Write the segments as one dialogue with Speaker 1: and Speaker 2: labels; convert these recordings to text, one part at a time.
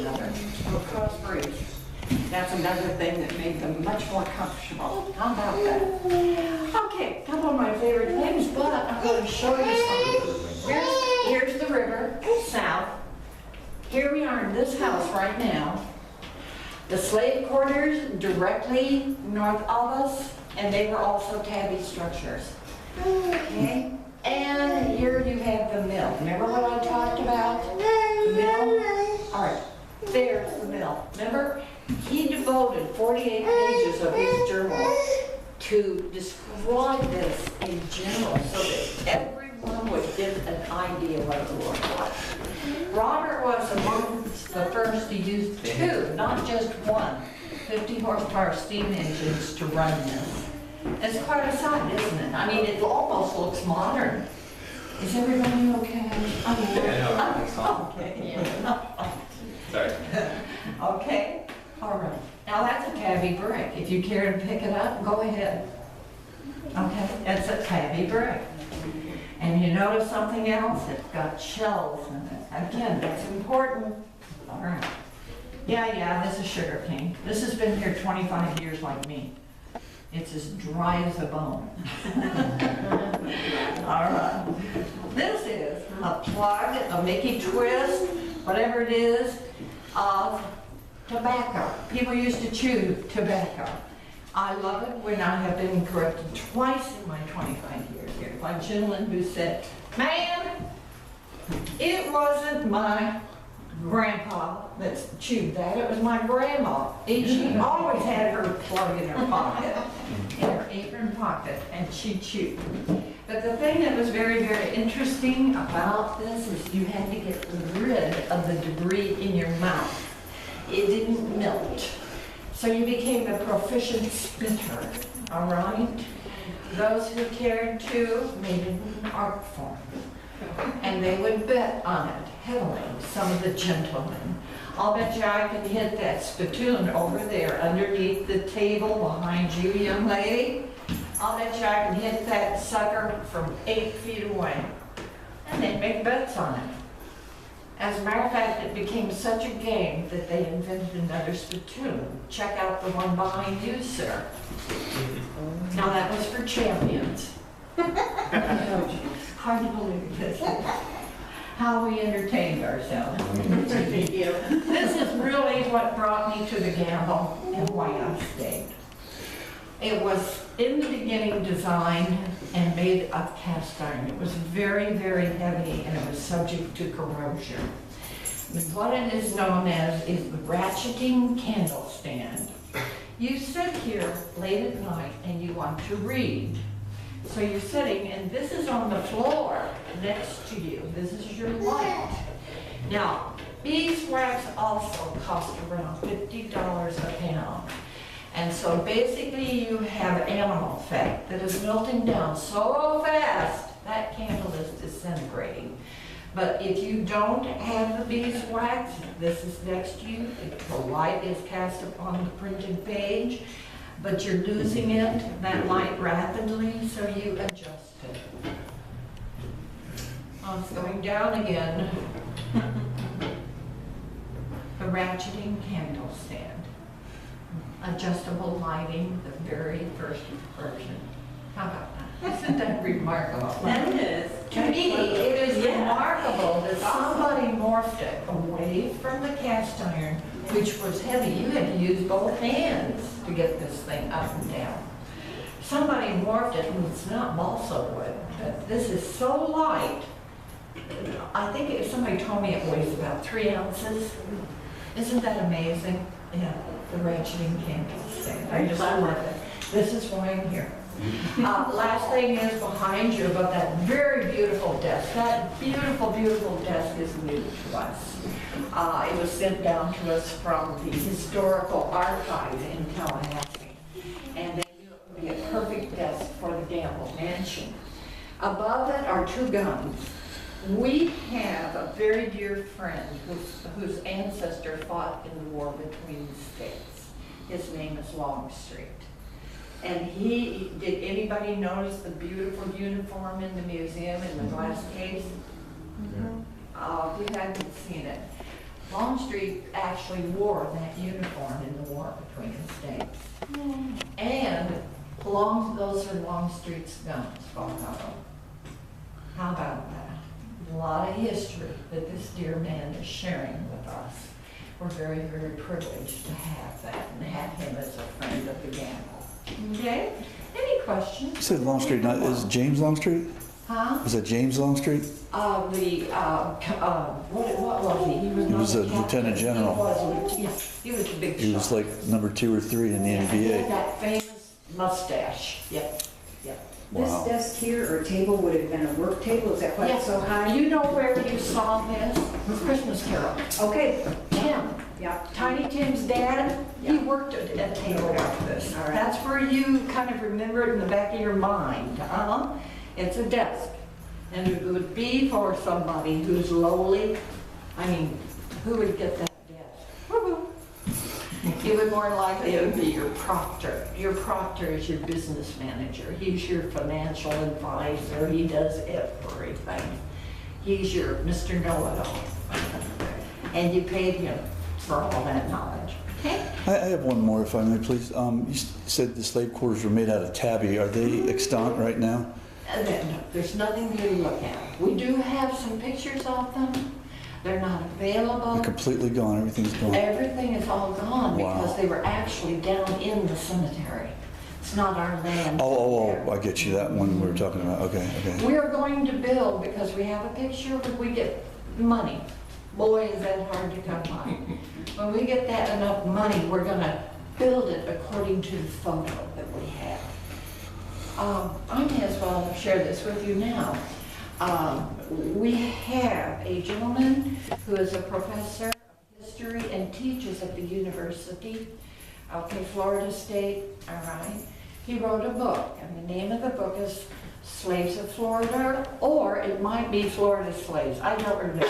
Speaker 1: another or cross breed. That's another thing that made them much more comfortable. How about that? Okay, a couple of my favorite things, but I'm going to show you something. Here's the river, south. Here we are in this house right now. The slave quarters directly north of us, and they were also tabby structures. Okay? And here you have the mill. Remember what I talked about? The mill? All right, there's the mill. Remember? He devoted 48 pages of his journal to describe this in general so that everyone would get an idea what it looked like. Robert was among the first to use two, not just one, 50 horsepower steam engines to run this. It's quite a sight, isn't it? I mean, it almost looks modern. Is everybody okay? Okay.
Speaker 2: Sorry.
Speaker 1: Okay. All right. Now that's a tabby brick. If you care to pick it up, go ahead. Okay. It's a tabby brick. And you notice something else? It's got shells in it. Again, that's important. All right. Yeah, this is sugar cane. This has been here 25 years like me. It's as dry as a bone. All right. This is a plug, a Mickey twist, whatever it is, of tobacco. People used to chew tobacco. I love it when I have been corrected twice in my 25 years here by a gentleman who said, "Ma'am, it wasn't my grandpa that chewed that, it was my grandma. She always had her plug in her pocket, in her apron pocket, and she chewed." But the thing that was very, very interesting about this is you had to get rid of the debris in your mouth. It didn't melt. So you became a proficient spitter, all right? Those who cared to made it an art form. And they would bet on it heavily, some of the gentlemen. I'll bet you I can hit that spittoon over there underneath the table behind you, young lady. I'll bet you I can hit that sucker from 8 feet away. And they'd make bets on it. As a matter of fact, it became such a game that they invented another spittoon. Check out the one behind you, sir. Now that was for champions. Hard to believe this. How we entertained ourselves. This is really what brought me to the gamble and why I stayed. It was in the beginning designed and made of cast iron. It was very, very heavy and it was subject to corrosion. And what it is known as is the ratcheting candle stand. You sit here late at night and you want to read. So you're sitting and this is on the floor next to you. This is your light. Now, beeswax also cost around $50 a pound. And so basically you have animal fat that is melting down so fast that candle is disintegrating. But if you don't have the beeswax, this is next to you, the light is cast upon the printed page, but you're losing it, that light rapidly, so you adjust it. Oh, it's going down again. The ratcheting candle stand. Adjustable lighting, the very first version. How about that? Isn't that remarkable?
Speaker 3: That is.
Speaker 1: To me, it is remarkable that somebody morphed it away from the cast iron, which was heavy. You had to use both hands to get this thing up and down. Somebody morphed it, and it's not balsa wood, but this is so light. I think somebody told me it weighs about 3 ounces. Isn't that amazing? Yeah, the ratcheting candle stand. I just love it. This is why I'm here. Last thing is behind you about that very beautiful desk. That beautiful, beautiful desk is new to us. It was sent down to us from the Historical Archive in Tallahassee. And they knew it would be a perfect desk for the Gamble Mansion. Above it are 2 guns. We have a very dear friend whose ancestor fought in the war between the states. His name is Longstreet. And did anybody notice the beautiful uniform in the museum in the glass case? We hadn't seen it. Longstreet actually wore that uniform in the war between the states. And those are Longstreet's guns, both of them. How about that? A lot of history that this dear man is sharing with us. We're very, very privileged to have that and have him as a friend of the gamble. Okay? Any questions?
Speaker 3: You said Longstreet, not, is James Longstreet?
Speaker 1: Huh?
Speaker 3: Was that James Longstreet?
Speaker 1: What was he?
Speaker 3: He was
Speaker 1: not
Speaker 3: a lieutenant general.
Speaker 1: Yeah, he was a big shot.
Speaker 3: He was like number 2 or 3 in the
Speaker 1: He had
Speaker 3: NBA.
Speaker 1: that famous mustache. Yep, yep.
Speaker 3: Wow.
Speaker 4: This desk here or table would have been a work table, is that why it's so high?
Speaker 1: You know where you saw this? Christmas Carol.
Speaker 4: Okay,
Speaker 1: Tim,
Speaker 4: yeah.
Speaker 1: Tiny Tim's dad, he worked at a table like this.
Speaker 4: All right.
Speaker 1: That's where you kind of remember it in the back of your mind. It's a desk. And it would be for somebody who's lowly. I mean, who would get that desk? Woo-hoo. It would more likely it would be your proctor. Your proctor is your business manager. He's your financial advisor. He does everything. He's your Mr. Know-it-all. And you paid him for all that knowledge. Okay?
Speaker 3: I have one more, if I may, please. You said the slave quarters were made out of tabby. Are they extant right now?
Speaker 1: There's nothing to look at. We do have some pictures of them. They're not available.
Speaker 3: They're completely gone. Everything's gone.
Speaker 1: Everything is all gone
Speaker 3: Wow.
Speaker 1: because they were actually down in the cemetery. It's not our land.
Speaker 3: Oh, I get you. That one we were talking about. Okay, okay.
Speaker 1: We're going to build because we have a picture, but we get money. Boy, is that hard to come by. When we get that enough money, we're gonna build it according to the photo that we have. I may as well share this with you now. We have a gentleman who is a professor of history and teaches at the university, Florida State, all right. He wrote a book, and the name of the book is Slaves of Florida, or it might be Florida Slaves. I don't remember.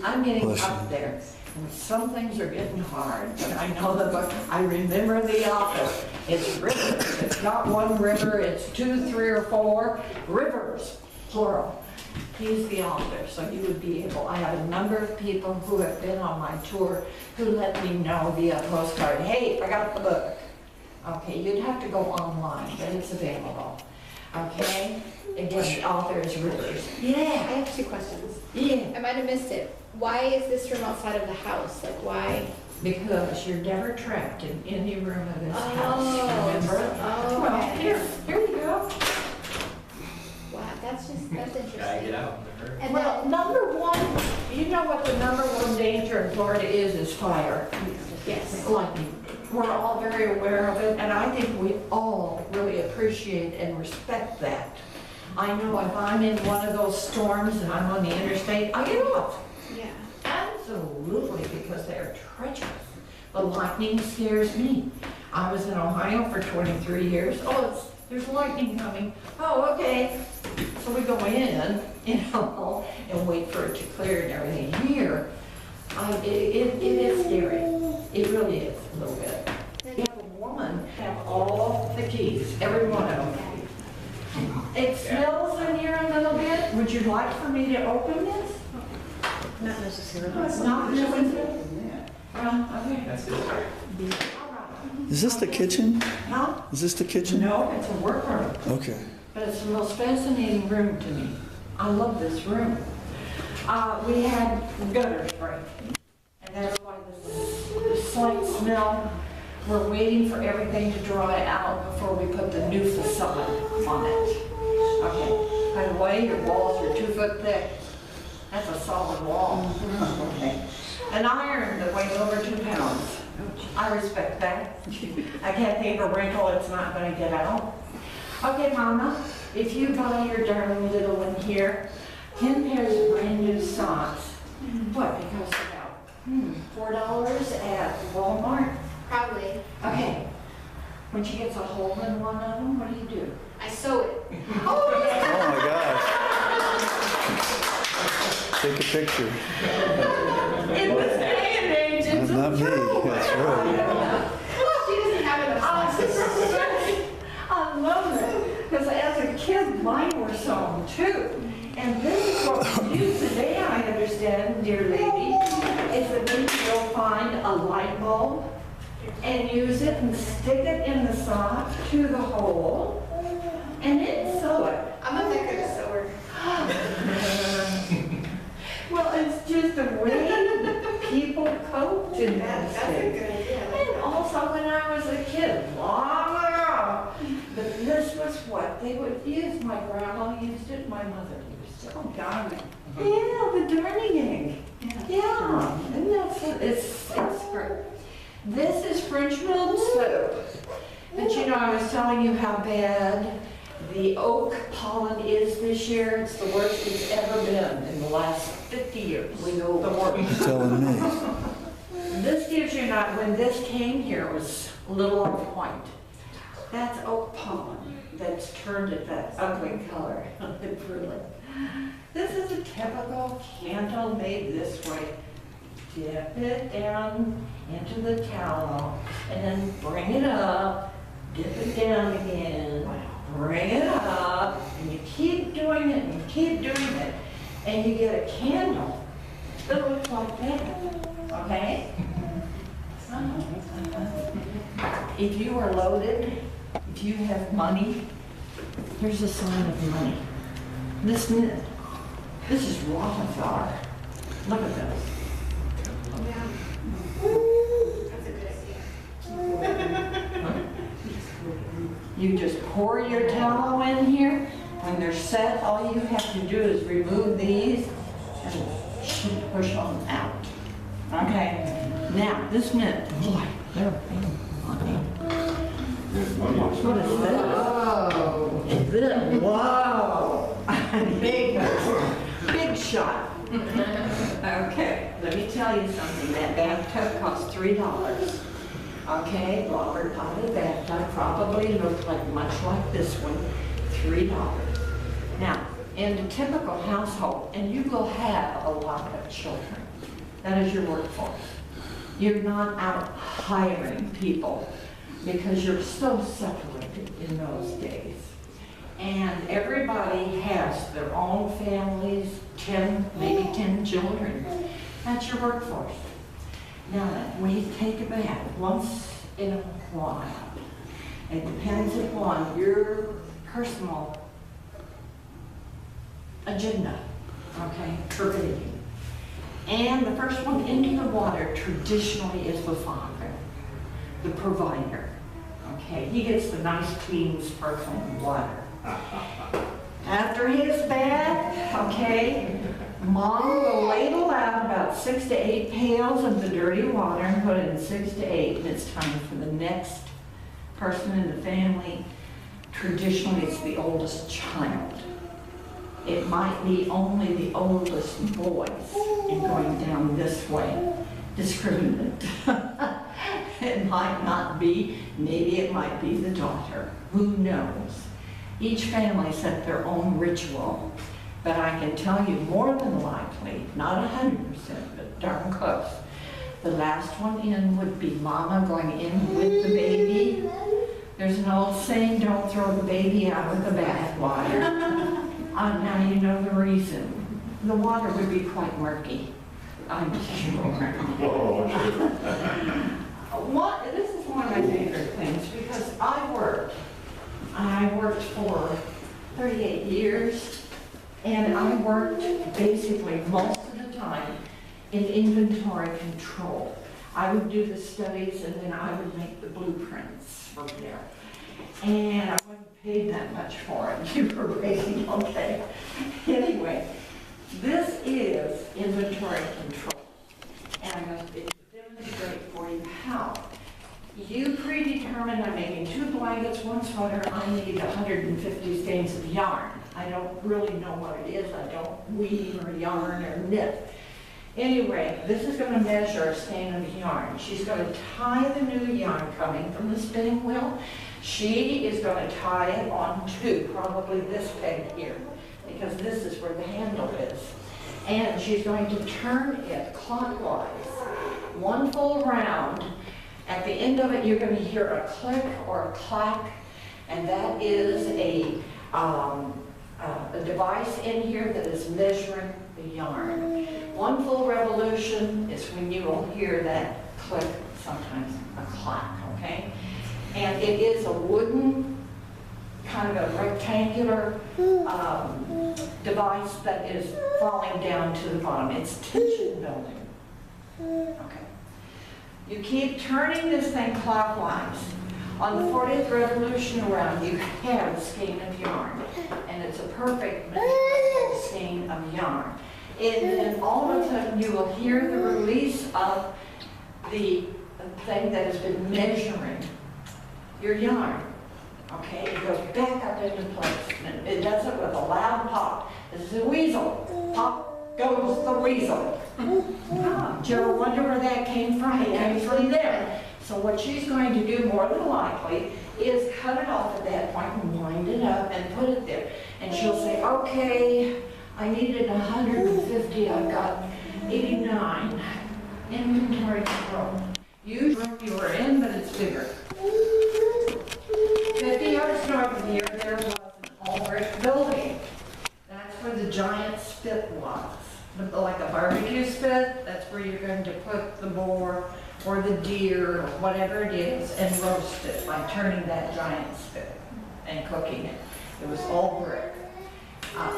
Speaker 1: I'm getting
Speaker 3: Bless
Speaker 1: up
Speaker 3: you.
Speaker 1: there. And some things are getting hard, but I know the book. I remember the author. It's rivers. It's not one river, it's 2, 3, or 4 rivers, plural. He's the author, so you would be able, I have a number of people who have been on my tour who let me know via postcard, hey, I got the book. Okay, you'd have to go online, but it's available. Okay? Again, the author is Rivers.
Speaker 5: I
Speaker 1: Yeah,
Speaker 5: have 2 questions.
Speaker 1: yeah.
Speaker 5: I might have missed it. Why is this room outside of the house? Like, why?
Speaker 1: Because you're never trapped in any room of this
Speaker 5: Oh,
Speaker 1: house, remember?
Speaker 5: oh,
Speaker 1: Well,
Speaker 5: okay.
Speaker 1: here you go.
Speaker 5: Wow, that's
Speaker 2: Gotta
Speaker 5: interesting.
Speaker 2: get out.
Speaker 5: And
Speaker 1: Well,
Speaker 5: then,
Speaker 1: number one, you know what the number one danger in Florida is fire.
Speaker 5: yes.
Speaker 1: Lightning. We're all very aware of it, and I think we all really appreciate and respect that. I know if I'm in one of those storms and I'm on the interstate, I get off.
Speaker 5: Yeah.
Speaker 1: Absolutely, because they're treacherous. The lightning scares me. I was in Ohio for 23 years. Oh, there's lightning coming. Oh, okay. So we go in, and wait for it to clear and everything. Here, it is scary. It really is a little bit. You have a woman have all the keys, every one of them. It smells in here a little bit. Would you like for me to open this?
Speaker 4: Not necessarily.
Speaker 1: It's not necessary. Well, okay.
Speaker 2: That's it.
Speaker 1: All right.
Speaker 3: Is this the kitchen?
Speaker 1: Huh?
Speaker 3: Is this the kitchen?
Speaker 1: No, it's a workroom,
Speaker 3: Okay.
Speaker 1: but it's the most fascinating room to me. I love this room. We had gutters break, and that's why this slight smell. We're waiting for everything to dry out before we put the new facade on it. Okay, by the way, your walls are 2 foot thick. That's a solid wall. Okay. An iron that weighs over 2 pounds. I respect that. I can't think of a wrinkle it's not gonna get out. Okay, Mama, if you buy your darling little one here 10 pairs of brand new socks, what, it costs about $4 at Walmart?
Speaker 5: Probably.
Speaker 1: Okay. When she gets a hole in one of them, what do?
Speaker 5: I sew it.
Speaker 1: Oh,
Speaker 3: Oh my gosh. Take a picture.
Speaker 1: in this day and age, it's a
Speaker 3: Not me.
Speaker 1: joke.
Speaker 3: That's right.
Speaker 5: She doesn't have it upstairs.
Speaker 1: I love it, because as a kid, mine were sewn too. And this is what we do today, I understand, dear lady, is that we you'll find a light bulb and use it and stick it in the sock to the hole and then sew it.
Speaker 5: I'm not that good at sewer.
Speaker 1: Well, it's just the way people coped in those
Speaker 5: That's a
Speaker 1: days.
Speaker 5: good idea.
Speaker 1: And also when I was a kid, long ago, but this was what they would use. My grandma used it, my mother used it.
Speaker 4: Oh, darn it.
Speaker 1: Yeah, the darning. Yeah, and that's it. It's great. This is French milled slope. But you know, I was telling you how bad the oak pollen is this year. It's the worst it's ever been in the last 50 years. We know the worst.
Speaker 3: You're telling me.
Speaker 1: This gives you not, when this came here, it was a little off point. That's oak pollen that's turned it that ugly color. Really. This is a typical candle made this way. Dip it down into the tallow and then bring it up, dip it down again, bring it up, and you keep doing it and you keep doing it, and you get a candle that looks like that, okay? If you are loaded, if you have money, here's a sign of money. This is Rothenthal. Look at this.
Speaker 5: Yeah. That's a good idea.
Speaker 1: You just pour your tallow in here. When they're set, all you have to do is remove these and push them out. Okay? Now, this mint, boy, they're big money. What is this?
Speaker 5: Oh.
Speaker 1: Is this? Whoa! Big shot. Okay, let me tell you something. That bathtub cost $3. Okay, Robert potted bathtub probably looked like much like this one, $3. Now, in a typical household, and you will have a lot of children, that is your workforce. You're not out hiring people because you're so separated in those days. And everybody has their own families, 10, maybe 10 children. That's your workforce. Now, when you take a bath once in a while, it depends upon your personal agenda, okay, for bathing. And the first one into the water traditionally is the father, the provider, okay? He gets the nice, clean, sparkling water. After his bath, okay, Mom will ladle out about 6 to 8 pails of the dirty water and put it in 6 to 8, and it's time for the next person in the family. Traditionally, it's the oldest child. It might be only the oldest boys and going down this way, discriminate. It might not be, maybe it might be the daughter, who knows? Each family set their own ritual, but I can tell you more than likely, not 100%, but darn close. The last one in would be Mama going in with the baby. There's an old saying, don't throw the baby out with the bathwater. Now you know the reason. The water would be quite murky, I'm sure. This is one of my favorite things because I worked for 38 years and I worked basically most of the time in inventory control. I would do the studies and then I would make the blueprints from there. And I wasn't paid that much for it. You were raising, okay. Anyway, this is inventory control. And I'm going to demonstrate for you how. You predetermine I'm making 2 blankets, 1 sweater, I need 150 skeins of yarn. I don't really know what it is. I don't weave or yarn or knit. Anyway, this is going to measure a skein of yarn. She's going to tie the new yarn coming from the spinning wheel. She is going to tie it onto probably this peg here, because this is where the handle is. And she's going to turn it clockwise, 1 full round. At the end of it, you're going to hear a click or a clack, and that is a device in here that is measuring the the yarn. One full revolution is when you will hear that click, sometimes a clack, okay? And it is a wooden, kind of a rectangular device that is falling down to the bottom. It's tension building. Okay. You keep turning this thing clockwise. On the 40th revolution around, you have a skein of yarn, and it's a perfect measurement skein of yarn. And then all of a sudden, you will hear the release of the thing that has been measuring your yarn. Okay, it goes back up into place, and it does it with a loud pop. This is a weasel. Pop goes the weasel. Did you ever wonder where that came from? It came from there. So what she's going to do more than likely is cut it off at that point and wind it up and put it there. And she'll say, okay, I needed 150, I've got 89. Inventory control. Usually you were in, but it's bigger. 50 yards north of here, there was an all-brick building. That's where the giant spit was. Like a barbecue spit, that's where you're going to put the boar or the deer or whatever it is and roast it by turning that giant spit and cooking it. It was all brick.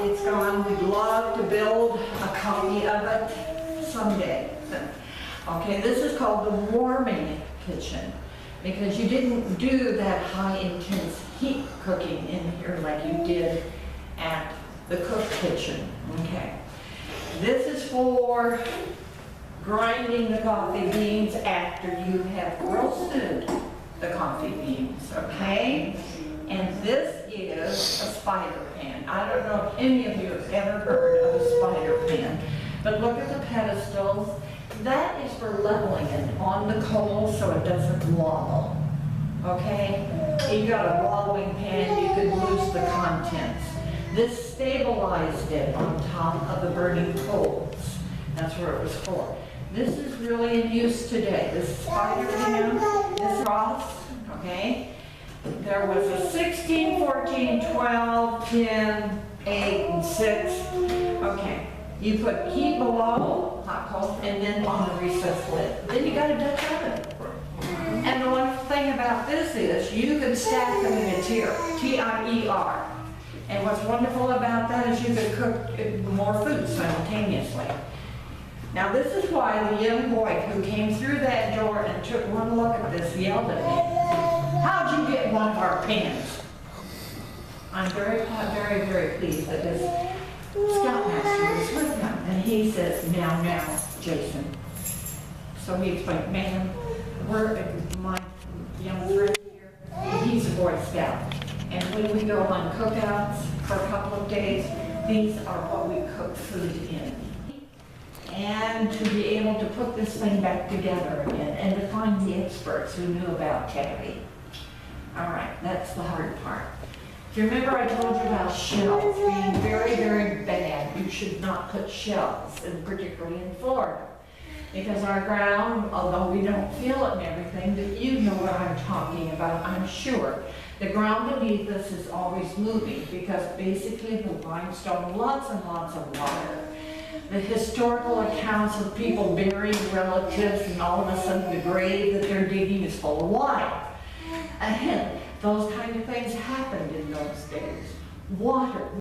Speaker 1: It's gone. We'd love to build a copy of it someday. Okay, this is called the warming kitchen because you didn't do that high intense heat cooking in here like you did at the cook kitchen. Okay. This is for grinding the coffee beans after you have roasted the coffee beans, okay? And this is a spider pan. I don't know if any of you have ever heard of a spider pan, but look at the pedestals. That is for leveling it on the coal so it doesn't wobble, okay? If you got a wobbling pan, you could lose the contents. This stabilized it on top of the burning coals. That's where it was for. This is really in use today. This spider pan, this cross, okay? There was a 16, 14, 12, 10, 8, and 6. Okay. You put heat below, hot coal, and then on the recessed lid. Then you got a Dutch oven. And the one thing about this is you can stack them in a tier, T-I-E-R. And what's wonderful about that is you can cook more food simultaneously. Now this is why the young boy who came through that door and took one look at this yelled at me, "How'd you get one of our pans?" I'm very, very, very pleased that this scoutmaster was with him. And he says, now, Jason. So he explained, "Man, we're my young friend here, he's a Boy Scout. And when we go on cookouts for a couple of days, these are what we cook food in." And to be able to put this thing back together again and to find the experts who knew about tabby. All right, that's the hard part. Do you remember I told you about shells being very, very bad? You should not put shells, and particularly in Florida. Because our ground, although we don't feel it and everything, but you know what I'm talking about, I'm sure. The ground beneath us is always moving because basically the limestone, lots and lots of water. The historical accounts of people burying relatives and all of a sudden the grave that they're digging is full of water. And those kind of things happened in those days. Water.